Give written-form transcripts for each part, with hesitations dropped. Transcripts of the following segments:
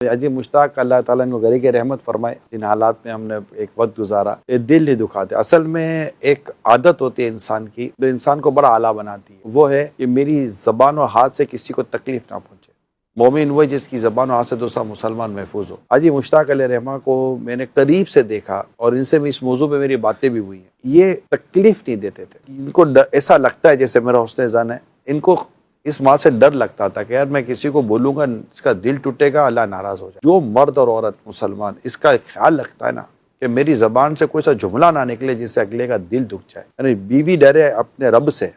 حاجی مشتاق اللہ تعالیٰ نے غریق رحمت فرمائے، جن حالات میں ہم نے ایک وقت گزارا، یہ دل نہیں دکھاتے۔ اصل میں ایک عادت ہوتی ہے انسان کی جو انسان کو بڑا اعلیٰ بناتی ہے، وہ ہے کہ میری زبان و ہاتھ سے کسی کو تکلیف نہ پہنچے۔ مومن وہ جس کی زبان و ہاتھ سے دوسرا مسلمان محفوظ ہو۔ حاجی مشتاق علیہ رحمہ کو میں نے قریب سے دیکھا اور ان سے بھی اس موضوع پہ میری باتیں بھی ہوئی ہیں۔ یہ تکلیف نہیں دیتے تھے، ان کو ایسا لگتا ہے جیسے میرا حسن ظن ہے، ان کو اس بات سے ڈر لگتا تھا کہ یار میں کسی کو بولوں گا اس کا دل ٹوٹے گا، اللہ ناراض ہو جائے۔ جو مرد اور عورت مسلمان اس کا خیال رکھتا ہے نا کہ میری زبان سے کوئی سا جملہ نہ نکلے جس سے اگلے کا دل دکھ جائے، یعنی بیوی ڈرے اپنے رب سے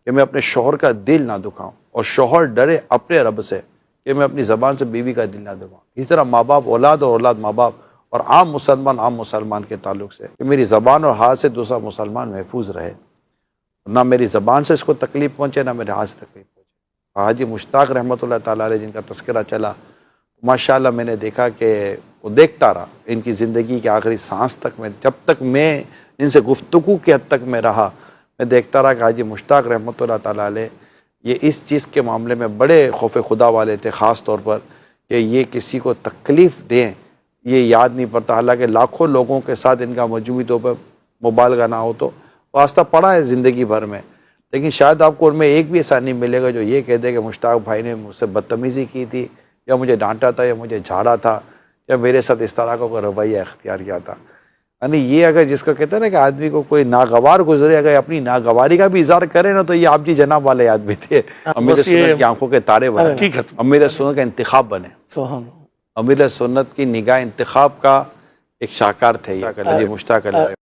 کہ میں اپنے شوہر کا دل نہ دکھاؤں، اور شوہر ڈرے اپنے رب سے کہ میں اپنی زبان سے بیوی کا دل نہ دکھاؤں۔ اسی طرح ماں باپ اولاد اور اولاد ماں باپ، اور عام مسلمان کے تعلق سے کہ میری زبان اور ہاتھ سے دوسرا مسلمان محفوظ رہے، نہ میری زبان سے اس کو تکلیف پہنچے نہ میرے ہاتھ سے تکلیف پہنچے۔ حاجی مشتاق رحمۃ اللہ تعالیٰ علیہ جن کا تذکرہ چلا، ماشاءاللہ میں نے دیکھا کہ وہ دیکھتا رہا ان کی زندگی کے آخری سانس تک، میں جب تک میں ان سے گفتگو کے حد تک میں رہا، میں دیکھتا رہا کہ حاجی مشتاق رحمۃ اللہ تعالیٰ علیہ یہ اس چیز کے معاملے میں بڑے خوف خدا والے تھے، خاص طور پر کہ یہ کسی کو تکلیف دیں یہ یاد نہیں پڑتا، حالانکہ لاکھوں لوگوں کے ساتھ ان کا مجموعی طور پر مبالغہ نہ ہو تو واسطہ پڑا ہے زندگی بھر میں، لیکن شاید آپ کو ان میں ایک بھی ایسا نہیں ملے گا جو یہ کہہ دے کہ مشتاق بھائی نے مجھ سے بدتمیزی کی تھی، یا مجھے ڈانٹا تھا، یا مجھے جھاڑا تھا، یا میرے ساتھ اس طرح کا کوئی رویہ اختیار کیا تھا۔ یعنی یہ اگر جس کو کہتے ہیں نا کہ آدمی کو کوئی ناگوار گزرے، اگر اپنی ناگواری کا بھی اظہار کرے نا، تو یہ آپ جی جناب والے آدمی تھے، امیر سنت کی آنکھوں کے تارے بنے، امیر سنت کا انتخاب بنے، امیر سنت کی نگاہ انتخاب کا ایک شاہکار تھے یہ حاجی مشتاق علیہ۔